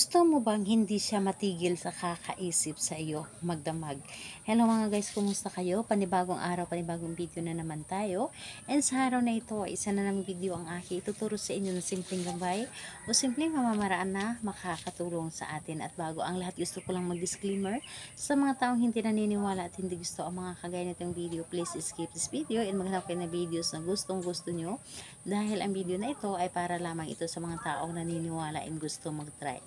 Gusto mo bang hindi siya matigil sa kakaisip sa iyo, magdamag? Hello mga guys, kumusta kayo? Panibagong araw, panibagong video na naman tayo. And sa araw na ito, isa na namang video ang aking ituturo sa inyo na simpleng gabay o simpleng mamamaraan na makakatulong sa atin. At bago ang lahat, gusto ko lang mag-disclaimer sa mga taong hindi naniniwala at hindi gusto ang mga kagaya nitong video. Please skip this video and maghanap kayo na videos na gustong gusto nyo dahil ang video na ito ay para lamang ito sa mga taong naniniwala and gusto mag-try.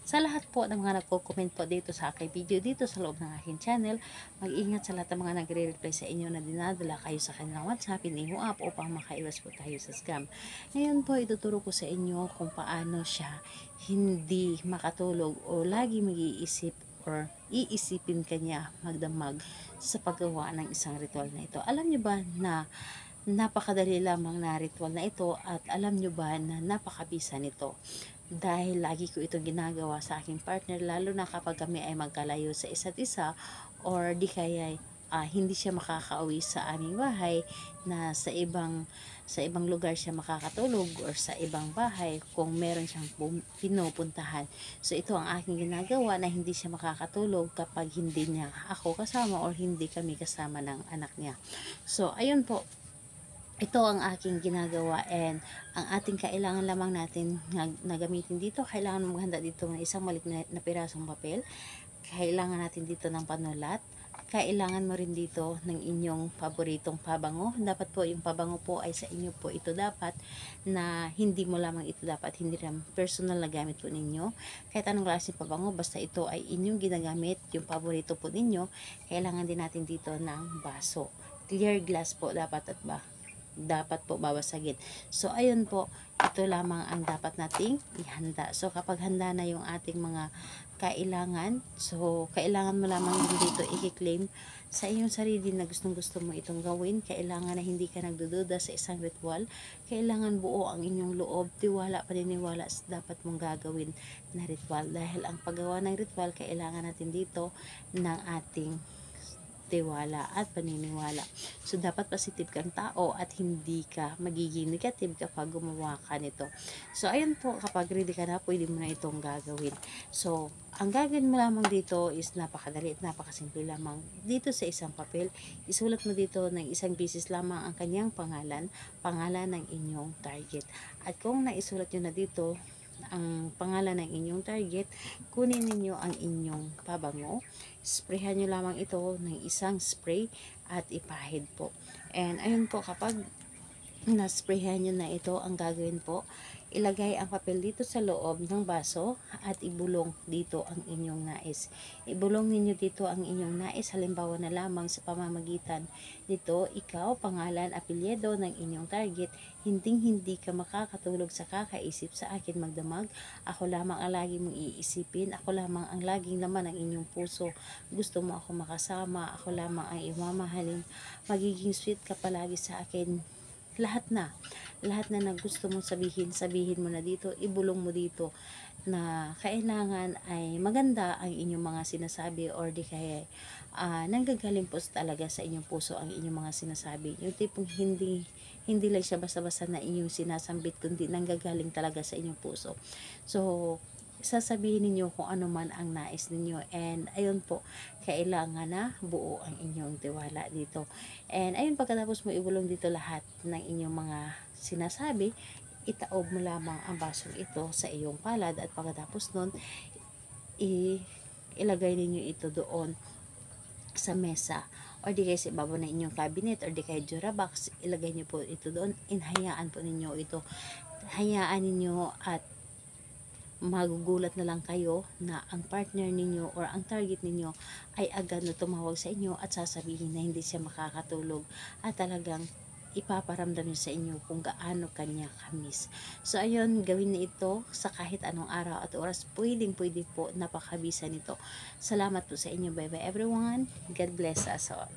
Sa lahat po ng mga nagko-comment po dito sa aking video dito sa loob ng aking channel, mag-ingat sa lahat ng mga nagre-reply sa inyo na dinadala kayo sa kanilang WhatsApp, iniho up upang makaiwas po tayo sa scam. Ngayon po, ituturo ko sa inyo kung paano siya hindi makatulog o lagi mag-iisip or iisipin kanya magdamag sa paggawa ng isang ritual na ito. Alam nyo ba na napakadali lamang na ritual na ito at alam nyo ba na napakabisa nito? Dahil lagi ko ito ginagawa sa aking partner, lalo na kapag kami ay magkalayo sa isa't isa or di kaya hindi siya makakauwi sa aming bahay, na sa ibang lugar siya makakatulog or sa ibang bahay kung meron siyang pinupuntahan. So ito ang aking ginagawa na hindi siya makakatulog kapag hindi niya ako kasama or hindi kami kasama ng anak niya. So ayun po, ito ang aking ginagawa, and ang ating kailangan lamang natin na gamitin dito, kailangan maghanda dito ng isang maliit na pirasong papel, kailangan natin dito ng panulat, kailangan mo rin dito ng inyong paboritong pabango. Dapat po yung pabango po ay sa inyo po ito dapat, na hindi mo lamang ito dapat, hindi rin personal na gamit po ninyo. Kahit anong klase pabango, basta ito ay inyong ginagamit, yung paborito po ninyo. Kailangan din natin dito ng baso. Clear glass po dapat dapat po babasagin. So ayun po, ito lamang ang dapat nating ihanda. So kapag handa na yung ating mga kailangan, so kailangan mo lamang din dito i-claim sa iyong sarili na gustong gusto mo itong gawin. Kailangan na hindi ka nagdududa sa isang ritual. Kailangan buo ang inyong loob, tiwala, paniniwala sa dapat mong gagawin na ritual. Dahil ang paggawa ng ritual, kailangan natin dito ng ating tiwala at paniniwala. So dapat positive kang tao at hindi ka magiging negative kapag gumawa ka nito. So ayun po, kapag ready ka na, pwede mo na itong gagawin. So ang gagawin mo lamang dito is napakadali at napakasimple lamang. Dito sa isang papel, isulat mo dito ng isang beses lamang ang kanyang pangalan ng inyong target. At kung naisulat nyo na dito ang pangalan ng inyong target, kunin ninyo ang inyong pabango, sprayhan nyo lamang ito ng isang spray at ipahid po. And ayun po, kapag na-sprayhan nyo na ito, ang gagawin po, ilagay ang papel dito sa loob ng baso at ibulong dito ang inyong nais. Ibulong ninyo dito ang inyong nais, halimbawa na lamang sa pamamagitan dito, ikaw, pangalan, apelyido ng inyong target, hindi ka makakatulog sa kakaisip sa akin magdamag. Ako lamang ang lagi mong iisipin, ako lamang ang laging laman ng inyong puso. Gusto mo ako makasama, ako lamang ang imamahalin. Magiging sweet ka palagi sa akin. Lahat na gusto mong sabihin mo na dito, ibulong mo dito na kailangan ay maganda ang inyong mga sinasabi, or di kaya nanggagaling po talaga sa inyong puso ang inyong mga sinasabi. Yung tipong hindi lang siya basta-basta na inyong sinasambit, kundi nanggagaling talaga sa inyong puso. So sasabihin ninyo kung ano man ang nais ninyo, and ayun po, kailangan na buo ang inyong tiwala dito. And ayun, pagkatapos mo ibulong dito lahat ng inyong mga sinasabi, itaob mo lamang ang basong ito sa iyong palad, at pagkatapos nun, ilagay ninyo ito doon sa mesa, or di kaya sa ibabaw ng inyong cabinet, or di kaya Durabox, ilagay nyo po ito doon, inhayaan po ninyo ito, hayaan ninyo, at magugulat na lang kayo na ang partner ninyo or ang target ninyo ay agad na tumawag sa inyo at sasabihin na hindi siya makakatulog, at talagang ipaparamdam niyo sa inyo kung gaano kanya kamis. So ayun, gawin na ito sa kahit anong araw at oras, pwede po, napakabisa nito. Salamat po sa inyo. Bye bye everyone. God bless us all.